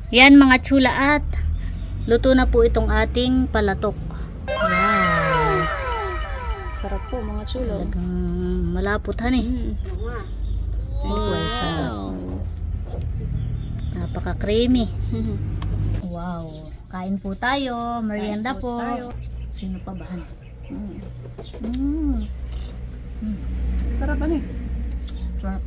Yan mga chula, at luto na po itong ating palatok. Wow. Sarap po mga chula. Talagang malaputan eh. Wow. Sarap. Napaka-creamy. Wow. Kain po tayo. Merienda po. Sino pa ba? Sarap ano eh. Sarap.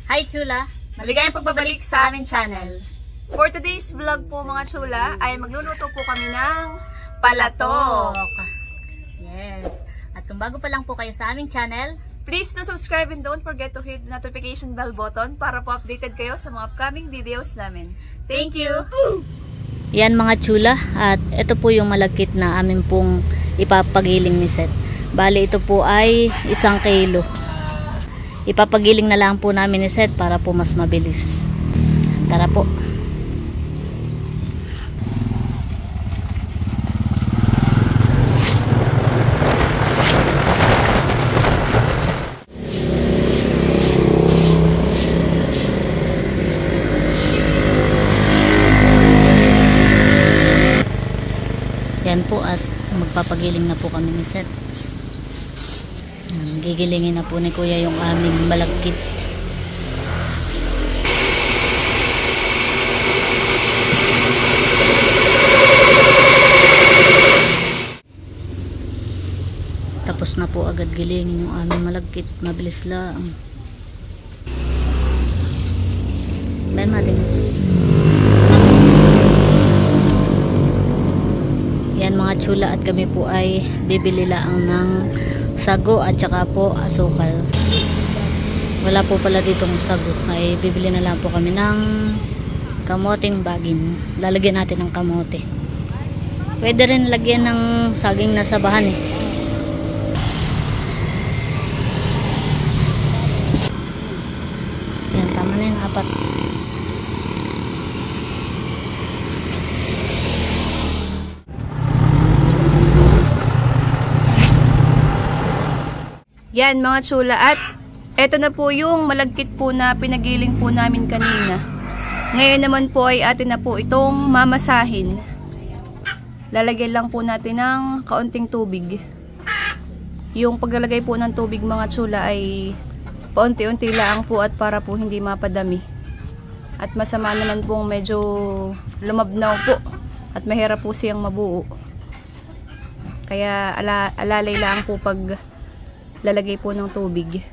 Hi chula! Maligayang pagbabalik sa aming channel. For today's vlog po mga chula ay magluluto po kami ng palatok. Yes. At kung bago pa lang po kayo sa aming channel, please do subscribe and don't forget to hit the notification bell button para po updated kayo sa mga upcoming videos namin. Thank you! yan mga chula, at ito po yung malagkit na amin pong ipapagiling ni Seth. Bali ito po ay 1 kilo. Ipapagiling na lang po namin ni Seth para po mas mabilis. Tara po. Yan po, at magpapagiling na po kami ni Seth. Gigilingin na po ni Kuya yung aming malagkit. Tapos na po agad gilingin yung aming malagkit. Mabilis lang. Bayan natin. Yan mga chula, at kami po ay bibili lang ng sago at saka po asukal. Wala po pala ditong sago, ay bibili na lang po kami ng kamoting bagin. Lalagyan natin ng kamote. Pwede rin lagyan ng saging na sabahan eh. Yan, tama na yung 4. Yan mga chula, at eto na po yung malagkit po na pinagiling po namin kanina. Ngayon naman po ay atin na po itong mamasahin. Lalagyan lang po natin ng kaunting tubig. Yung paglalagay po ng tubig mga chula ay paunti-unti lang po, at para po hindi mapadami. At masama naman pong medyo lumabnaw po at mahirap po siyang mabuo. Kaya alalay lang po pag lalagay po ng tubig.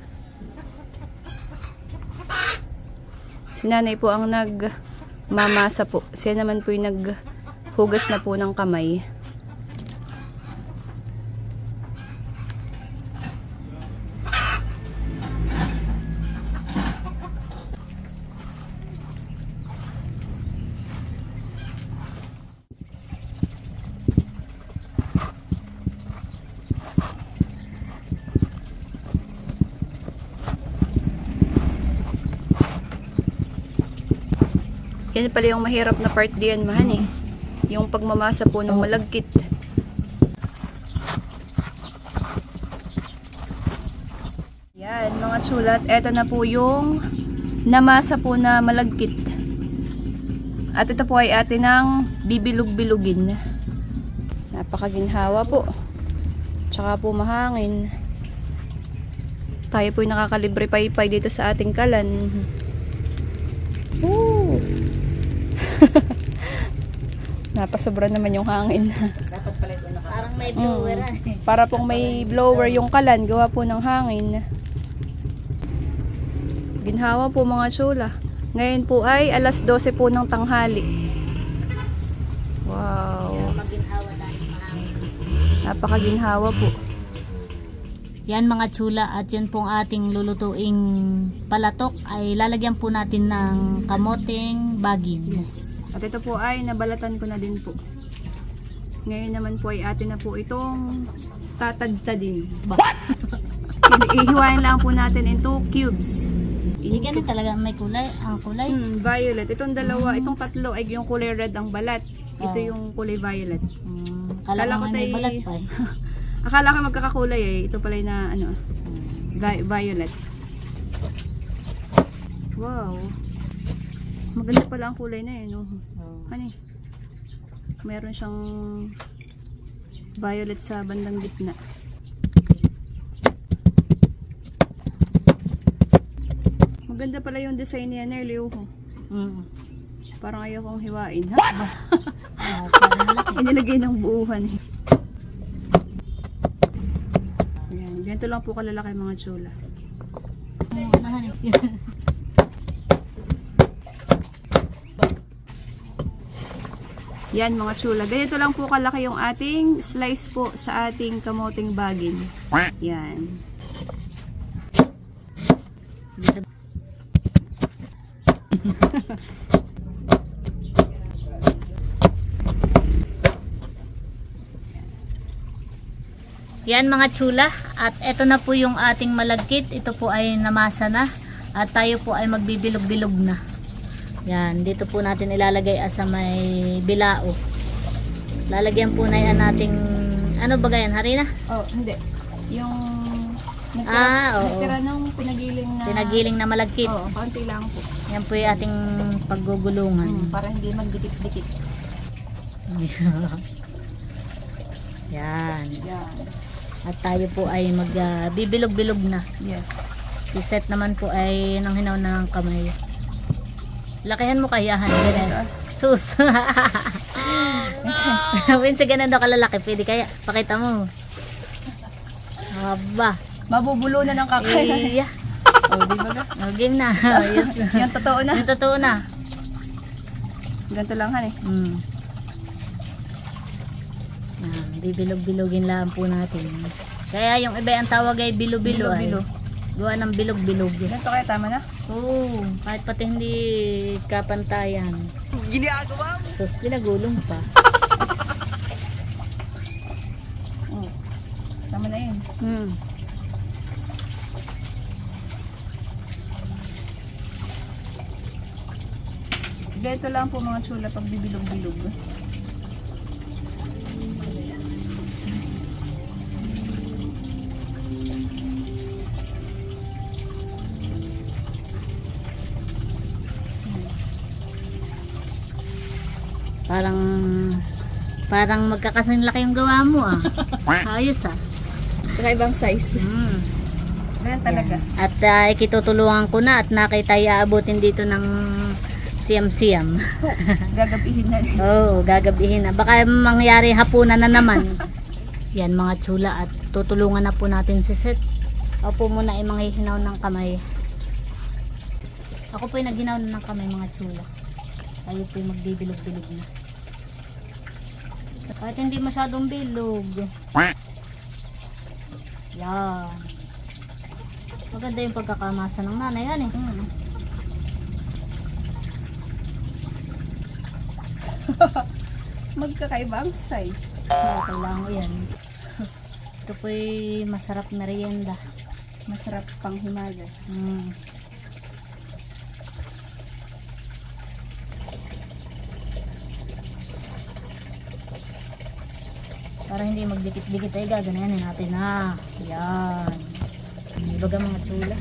Si nanay po ang nagmamasa po. Siya naman po yung naghugas na po ng kamay. Yan pala yung mahirap na part diyan, mahan eh. Yung pagmamasa po ng malagkit. Yan mga chulat, eto na po yung namasa po na malagkit. At ito po ay atin ng bibilug-bilugin. Napakaginhawa po. Tsaka po mahangin. Tayo po yung nakakalibre paypay dito sa ating kalan. Woo! Napasobra naman yung hangin. Dapat pala ito parang may blower. Para pong may blower yung kalan, gawa po ng hangin. Ginhawa po mga chula. Ngayon po ay alas 12 po ng tanghali. Wow. Napakaginhawa po. Yan mga chula, at yan pong ating lulutuing palatok ay lalagyan po natin ng kamoting bagin. Yes. At ito po ay nabalatan ko na din po. Ngayon naman po ay atin na po itong tatagtadin. What? Ihiwain lang po natin into cubes. Hindi ganun talaga may kulay. Ang kulay. Violet. Itong dalawa, itong tatlo ay yung kulay red ang balat. Ito yung kulay violet. Kala ko may tay- balat pa eh. Akala ko magkakakulay eh. Ito pala na ano, violet. Wow. Maganda pala ang kulay na yun. Oh. Ano eh? Meron siyang violet sa bandang gitna. Maganda pala yung design niya, Nerlio. Parang ayaw kong hiwain, ha? Inilagay ng buuhan eh. Ayan, ganito lang po kalalaki mga chula. Yan mga chula. Ganito lang po kalaki yung ating slice po sa ating kamoting bagin. Yan. Yan mga chula. At ito na po yung ating malagkit. Ito po ay namasa na. At tayo po ay magbibilog-bilog na. Yan. Dito po natin ilalagay sa may bilao. Lalagyan po na yan nating ano ba yan? Harina? Oh, hindi. Yung oo. natira nung Pinagiling na malagkit. Oo, konti lang po. Yan po yung ating paggugulungan. Para hindi magdikit-dikit. Yan. Yan. At tayo po ay magbibilog-bilog na. Yes. Si Seth naman po ay nanghinaw ng kamay. Lakihan mo kayahan. Ganun. Sus. Minsan ganun daw kalalaki. Pwede kaya. Pakita mo. Aba. Mabubulo na ng kakain. Iya. Oh, di ba ga? Game na. Yes. Yung totoo na. Yung totoo na. Ganito lang han eh. Yan, bibilog-bilogin lang po natin. Kaya yung iba ang tawag ay bilo-bilo ay. Gawa ng bilog-bilog. Ganito kaya tama na? Oo, kahit pati hindi kapantayan. Ginagawa mo? Sus, pinagulong pa. Tama na yun. Ganito lang po mga chula pag bibilog-bilog. Parang magkakasing laki yung gawa mo ah. Ayos ah. Saka ibang size. Ganyan talaga. At ikitutulungan ko na at nakita aabutin dito ng siyam-siyam. Gagabihin na rin. Oo, gagabihin na. Baka mangyari hapunan na naman. Yan mga chula at tutulungan na po natin si Seth. Ako po muna ay manghihinaw ng kamay. Ako po ay naghinaw na ng kamay mga chula. Tayo po ay magbibilog-bilog na. Kahit hindi masyadong bilog. Yan. Maganda yung pagkakamasa ng nanay yan eh. Magkakaiba ang size. Kailangan yan. Ito po'y masarap merienda. Masarap pang himagas. Para hindi magdikit-dikit ay gaganayan natin na. Yan. Ibaga mga chula.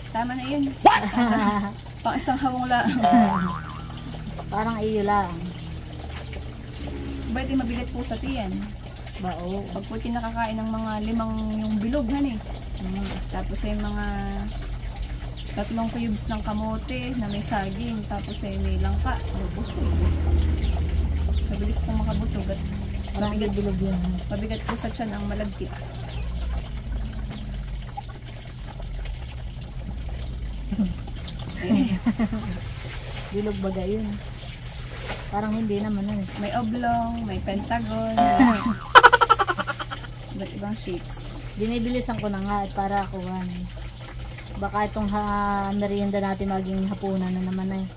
Tama na yun. Pang isang hawang lang. Parang iyo lang. Ba't mabigat po sa tiyan? Bao. Pag po kinakakain ng mga 5 yung bilog han eh. Tapos ay mga 3 cubes ng kamote na may saging. Tapos ay may langka. Busog. Mabilis pong makabusog at Mabigat bilog yun. mabigat po sa tiyan ang malagkit. Bilog baga yun. Parang hindi naman eh. May oblong, may pentagon, iba't ibang shapes. Binibilisan ko na nga para kuhan. Baka itong merienda natin maging hapunan na naman eh.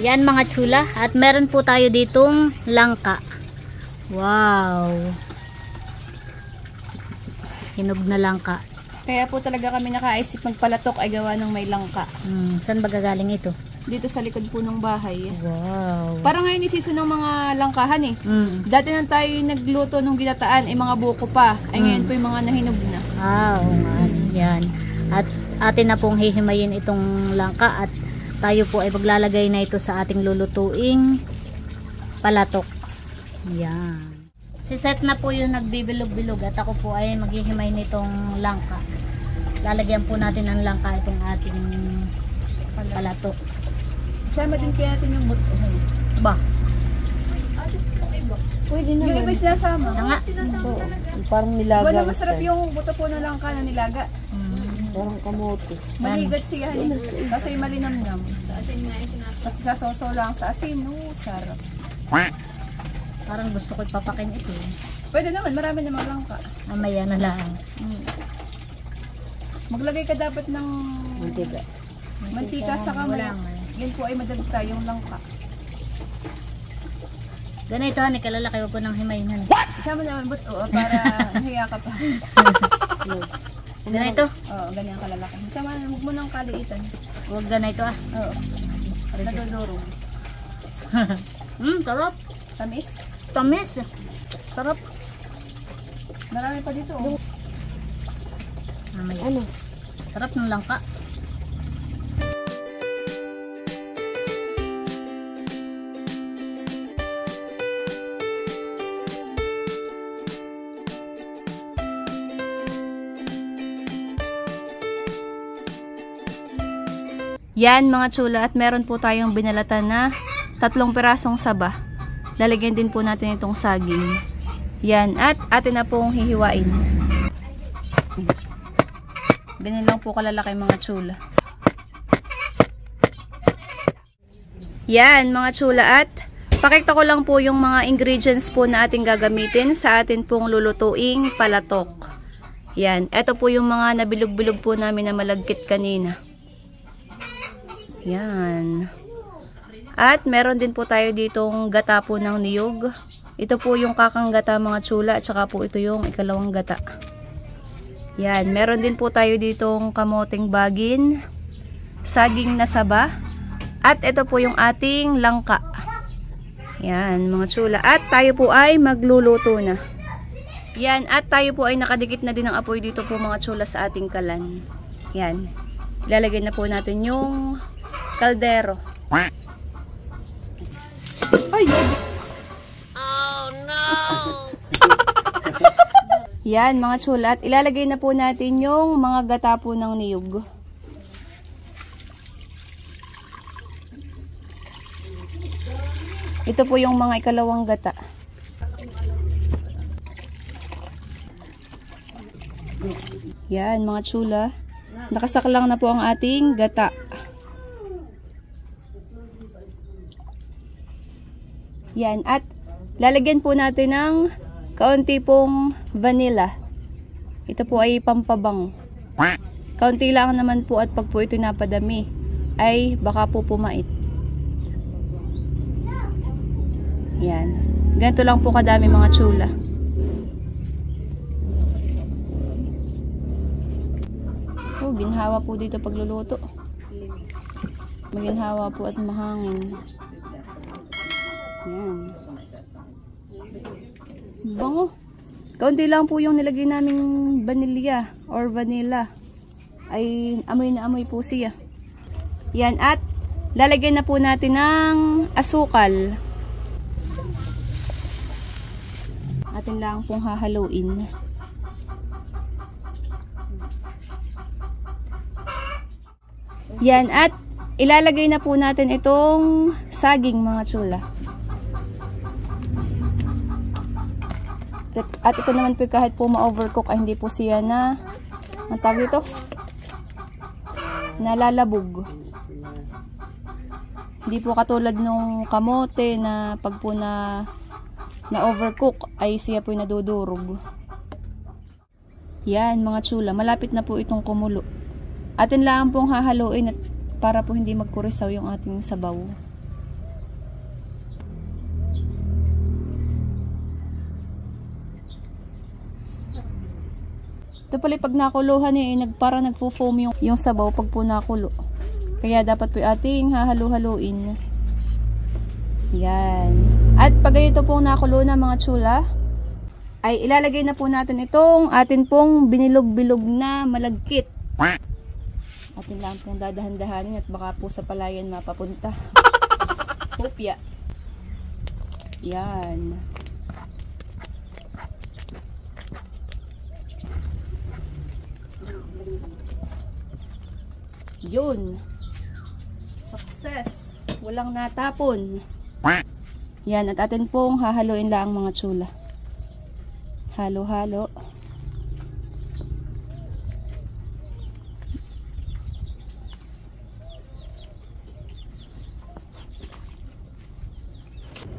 Yan mga chula, at meron po tayo ditong langka. Wow, hinog na langka. Kaya po talaga kami nakaisip magpalatok ay gawa ng may langka. Saan ba gagaling ito? Dito sa likod po ng bahay. Wow. Parang ngayon isiso ng mga langkahan eh. Dati nang tayo nagluto ng ginataan, mga buko pa. Ay ngayon po yung mga nahinog na. Oo nga, yan. At atin na pong hihimayin itong langka at tayo po ay maglalagay na ito sa ating lulutuing palatok. Yan. Si Seth na po yung nagbibilog-bilog at ako po ay maghihimay nitong langka. Lalagyan po natin ng langka itong ating palatok. Isama din kaya natin yung buto. Ba? Pwede naman. Yung iba sinasama. Nga. Parang nilaga. Wala masarap yung buto po ng langka na nilaga. Parang kamote. Maligat siya. Kasi malinamnam. Kasi sasaw lang sa asin. Sarap. Parang gusto ko ipapakin ito. Pwede naman. Marami namang langka. Mamaya na lang. Maglagay ka dapat ng mantika sa kamay. Yan po ay madagta yung langka. Ganito ha, nikalala kayo po ng himayin. Isama naman buto para nahiya ka pa. Ganito? Oo, ganyan kalalaki. Isama na, huwag mo nang kaliitan. Huwag ganito ah. Oo. Nadodorong. Sarap. Tamis. Tamis. Sarap. Marami pa dito. Oh. Mamaya. Ano? Sarap ng langka. Yan mga chula, at meron po tayong binalatan na 3 pirasong saba. Lalagyan din po natin itong saging. Yan, at atin na pong hihiwain. Ganyan lang po kalalaki mga chula. Yan mga chula, at pakita ko lang po yung mga ingredients po na ating gagamitin sa atin pong lulutuing palatok. Yan, eto po yung mga nabilog-bilog po namin na malagkit kanina. Yan. At meron din po tayo ditong gata po ng niyog. Ito po yung kakang gata mga chula, at saka po ito yung ikalawang gata. Yan. Meron din po tayo ditong kamoting bagin, saging na saba, at ito po yung ating langka. Yan mga chula. At tayo po ay magluluto na. Yan. At tayo po ay nakadikit na din ang apoy dito po mga chula sa ating kalan. Yan. Ilalagay na po natin yung kaldero. Ay! Oh no! Yan mga chula, at ilalagay na po natin yung mga gata po ng niyog. Ito po yung mga ikalawang gata. Yan mga chula, nakasaklang na po ang ating gata. Yan, at lalagyan po natin ng kaunti pong vanilla. Ito po ay pampabango. Kaunti lang naman po, at pag po ito napadami ay baka po pumait. Yan. Ganito lang po kadami mga chula. Oh, ginhawa po dito pagluluto. Maginhawa po at mahangin. Yan. Bango. Kaunti lang po yung nilagay naming vanilla or vanilla. Ay amoy na amoy po siya. Yan, at lalagyan na po natin ng asukal. Atin lang pong hahaluin. Yan, at ilalagay na po natin itong saging mga chula. At ito naman po kahit po ma-overcook ay hindi po siya na ang tawag dito? Nalalabog. Hindi po katulad nung kamote na pag po na overcook ay siya po nadudurog. Yan mga chula, malapit na po itong kumulo. Atin lang pong hahaluin at para po hindi magkurisaw yung ating sabaw. Ito pala pag nakuluhan parang nagpo-foam yung sabaw pag po nakulo. Kaya dapat po ating hahalu-haluin. Yan. At pag ito pong nakulo na mga chula, ay ilalagay na po natin itong atin pong binilog-bilog na malagkit. Atin lang pong dadahan-dahanin at baka po sa palayan mapapunta. Hopya. Yan. Yun. Success. Walang natapon. Yan. At atin pong hahaluin lang mga chula. Halo-halo.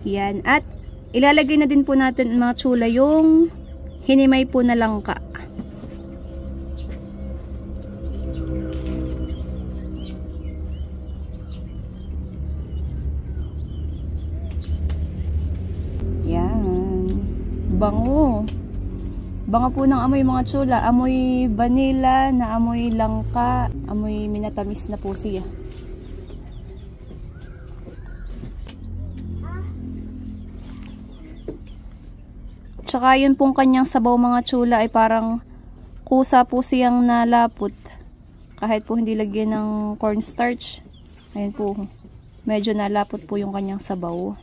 Yan. At ilalagay na din po natin mga chula yung hinimay po na langka. Yan. Bango. Bango po ng amoy mga chula. Amoy vanilla na amoy langka. Amoy minatamis na po siya. Tsaka yun pong kanyang sabaw mga chula ay parang kusa po siyang nalapot. Kahit po hindi lagyan ng cornstarch. Ayun po. Medyo nalapot po yung kanyang sabaw.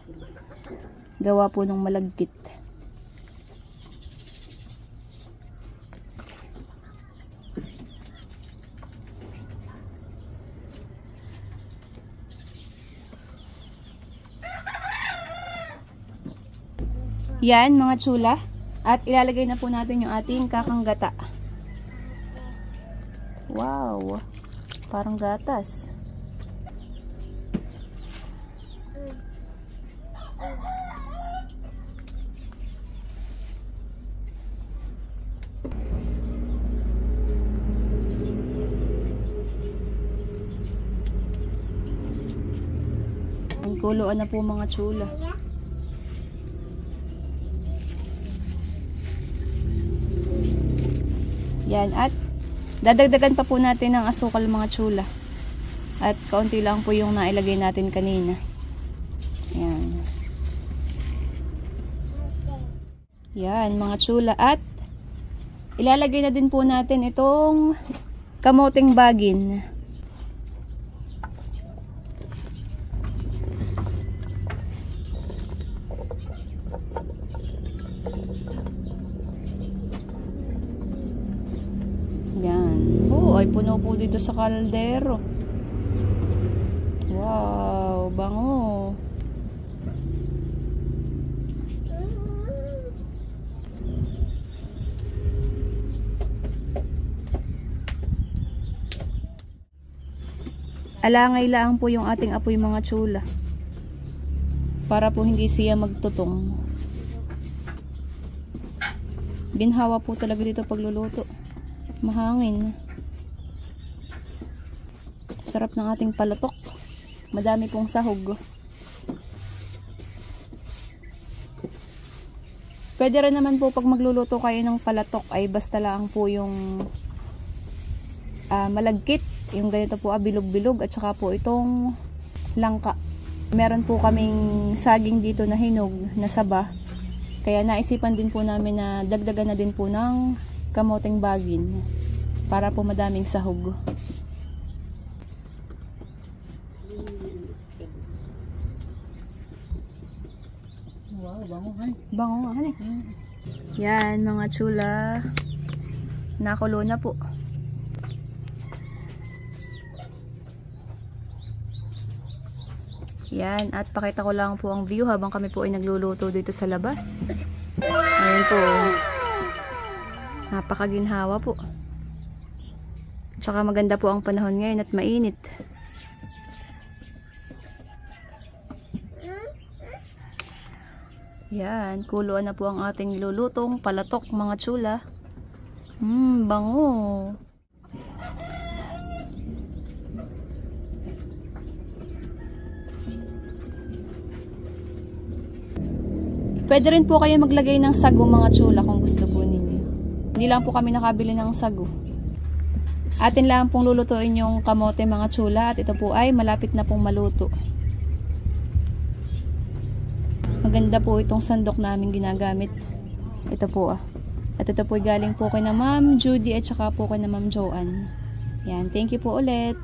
Gawa po ng malagkit. Yan mga chula. At ilalagay na po natin yung ating kakanggata. Wow. Parang gatas. Ang kuluan na po mga chula. Yan, at dadagdagan pa po natin ng asukal mga chula. At kaunti lang po yung nailagay natin kanina. Yan. Yan mga chula. At ilalagay na din po natin itong kamoting bagin. Yan. Oh, ay puno po dito sa kaldero. Wow, bango. Alangay lang po yung ating apoy mga chula. Para po hindi siya magtutong. Ginhawa po talaga dito pagluluto. Mahangin. Sarap ng ating palatok. Madami pong sahog. Pwede rin naman po pag magluluto kayo ng palatok ay basta lang po yung malagkit. Yung ganito po bilog-bilog at saka po itong langka. Meron po kaming saging dito na hinog na saba. Kaya naisipan din po namin na dagdagan na din po ng kamoting bagin para po madaming sahog. Wow, bango han. Bango nga han eh. Yan mga chula. Nakulo na po. Yan, at pakita ko lang po ang view habang kami po ay nagluluto dito sa labas. Ayan po. Napakaginhawa po. Tsaka maganda po ang panahon ngayon at mainit. Yan, kuluan na po ang ating nilulutong palatok mga chula. Bango. Pwede rin po kayo maglagay ng sago mga chula kung gusto po ninyo. Hindi lang po kami nakabili ng sago. Atin lang pong lulutuin yung kamote mga chula at ito po ay malapit na pong maluto. Maganda po itong sandok namin ginagamit. Ito po At ito po galing po kay na Ma'am Judy at saka po kay na Ma'am Joanne. Yan, thank you po ulit.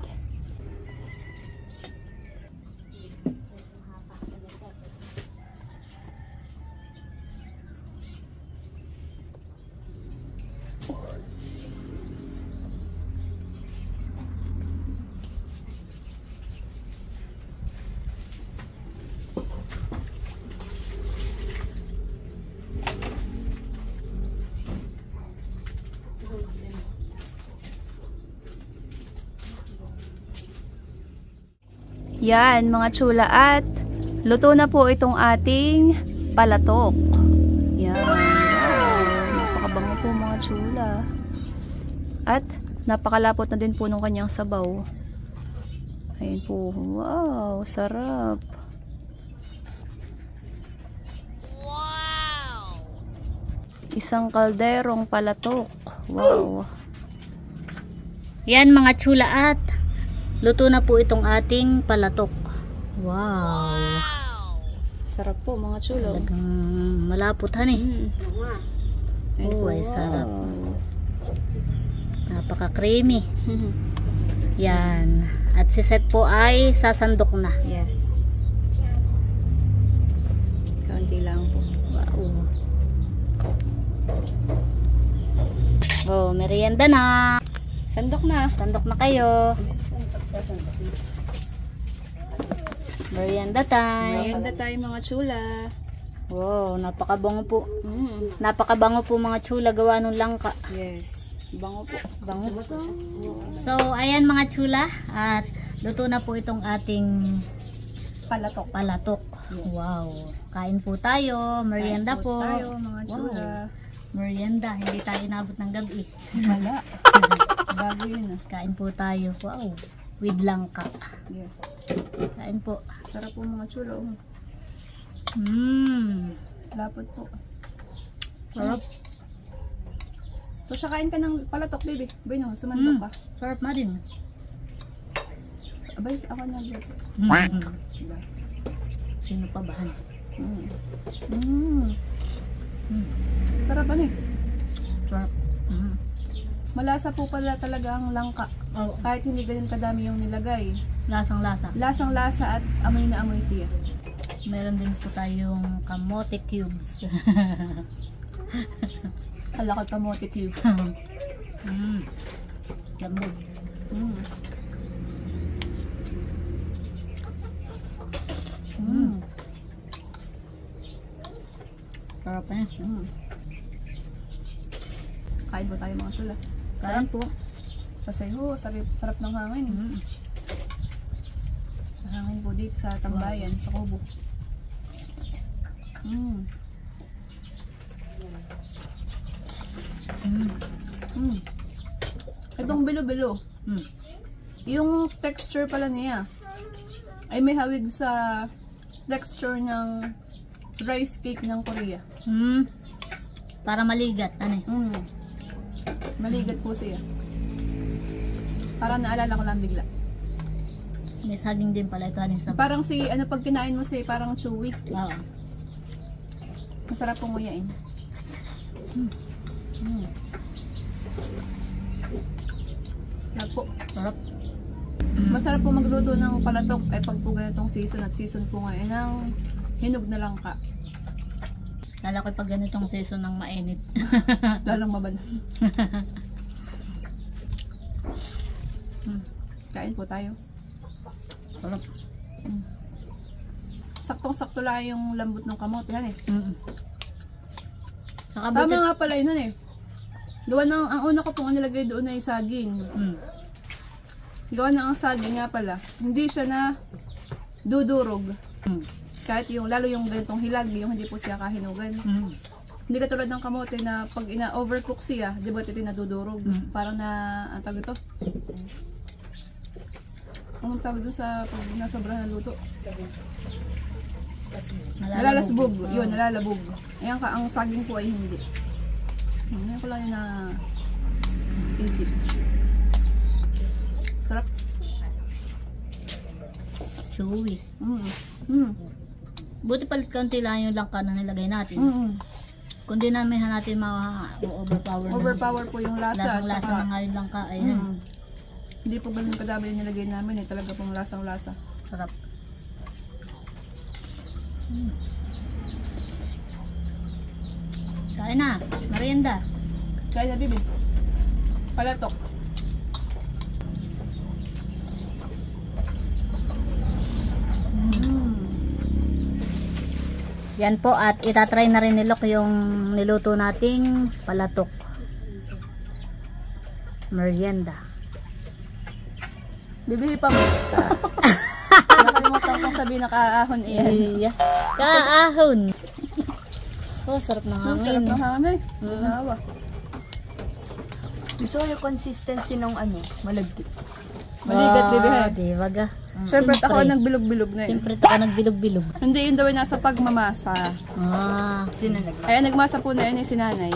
Yan mga chula at luto na po itong ating palatok. Yan. Wow. Napakabango po mga chula. At napakalapot na din po ng kanyang sabaw. Ayun po. Wow. Sarap. Wow. Isang kalderong palatok. Wow. Yan mga chula at luto na po itong ating palatok. Wow. Sarap po mga chula. Talagang malapot Oh, ay sarap. Napaka-creamy. Yan. At si Seth po ay sasandok na. Yes. Kaunti lang po. Wow. Oh, merienda na. Sandok na. Sandok na kayo. Merienda time. Merienda tayo mga chula. Wow, napakabango po. Napakabango po mga chula gawa ng langka. Yes. Bango po. Bango po. So, ayan mga chula. At luto na po itong ating palatok. Yes. Wow. Kain po tayo. Merienda Kain po. tayo mga chula. Wow. Merienda. Hindi tayo inabot ng gabi. Wala. Bago yun Kain po tayo. Wow. With langka. Yes. Kain po. Sarap po mga chula. Lapot po. Sarap. So, siya kain ka ng palatok, baby. Boy, no, sumandok ka. Sarap na din. Abay, ako na dito. Sino pa ba? Sarap Sarap. Malasa po pala talaga ang langka. Oh, Kahit hindi ganun kadami yung nilagay. lasang-lasa. Lasang lasa at amoy na amoy siya. Meron din po tayong kamote cubes. Hala ko kamote cube. Lamog. Sarap na yan. Kain po tayo mga chula. Kain po. Kasi sarap ng hangin. Hangin po dito sa tambayan, sa kubo. Itong bilo-bilo. Yung texture pala niya ay may hawig sa texture ng rice cake ng Korea. Para maligat. Maligat po siya. Para naalala ko lang bigla. May saging din pala ito. Sa Parang pag kinain mo siya, parang chewy. Oo. Masarap pong nguyain. Sarap po. Sarap. Masarap po magluto ng palatok ay pag po ganitong season at season po ngayon ng hinog na langka. Lala ko pag ganitong season ng mainit. Lalong mabalas. Kain po tayo. Sarap. Saktong-sakto lang yung lambot ng kamote. Saka Tama nga pala yun. Gawa ng, ang una ko pong nilagay doon ay saging. Gawa na ang saging nga pala, hindi siya na dudurog. Kahit yung, lalo yung ganitong hilag, yung hindi po siya kahinugan. Hindi katulad ng kamote na pag ina-overcook siya, di ba ito nadudurog? Parang na, ang tawag ito? Anong tawag doon sa pag nasobrahan ng luto? Nalalasbog. Yun, nalalabog. Ayan ka, ang saging po ay hindi. Ngayon ko lang yun na isip. Sarap. Chewy. Buti palit kaunti lang yung langka na nilagay natin. Kung di namin natin ma-overpower. Overpower po yung lasa. Lasang-lasa na nga yung langka. Ayan. Hindi po ganun kadami yung nilagay namin eh. Talaga pong lasang-lasa. Sarap. Kain na. Merienda. Kaya na, bibi. Palatok. Yan po at itatry na rin ni Lok yung niluto nating palatok. Merienda. Bibihi pa mo. Nakalimutan kong sabihin na kaahon iyan. Iya. Kaahon. Oh, sarap ng Sarap hangin. ng hangin. Nawa. Gusto ko yung consistency ng ano, malagkit. Maligat, bibihi. Di baga. Siyempre ako nagbilog-bilog na yun. Siyempre ako nagbilog-bilog. Hindi yun daw ay nasa pagmamasa. Sino nag? Kaya nagmasa po na yun yung sinanay.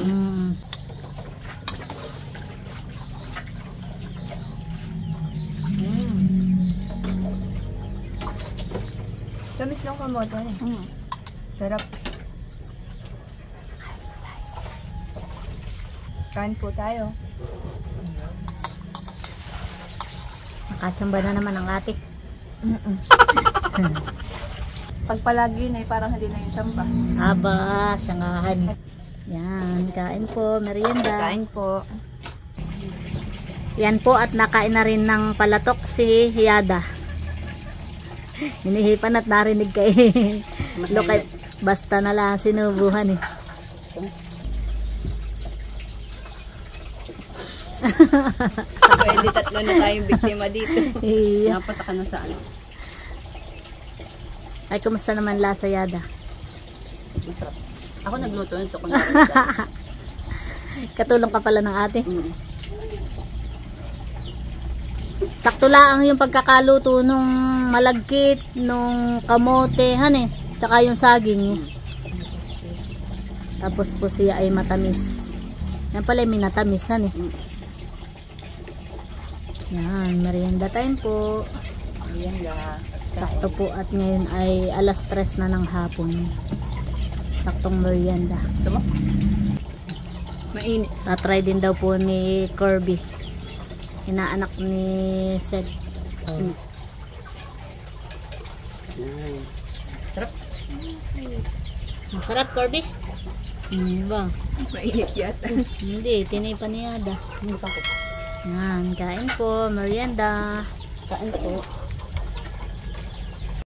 Tamis ng kamote. Sarap. Kain po tayo. Nakatsamba na naman ang atik. Pag palagi na parang hindi na yung tsamba. Aba, sangahan. Yan, kain po, merienda. Kain po. Yan po at nakain na rin ng palatok si Yada. Hinihipan at narinig kay Lokay. Basta na lang sinubuhan eh. Pwede tatlo na tayong biktima dito. Iya. Napata ka na sa ano. Ay, kumusta naman lasa, Yada? Masarap. Ako nagluto nito. Katulong ka pala ng ate. Sakto lang yung pagkakaluto nung malagkit, nung kamote, han eh. Tsaka yung saging. Tapos po siya ay matamis. Yan pala may natamis, han eh. Yan, merienda time po. Merienda. Sakto po at ngayon ay alas 3 na ng hapon. Saktong merienda. Mainit. Tatry din daw po ni Kirby. Inaanak ni Seth. Sarap. Masarap, Kirby? Ba? Mainit yata. Hindi, tinipan ni Yada. Yan, kain po, merienda. Kain po.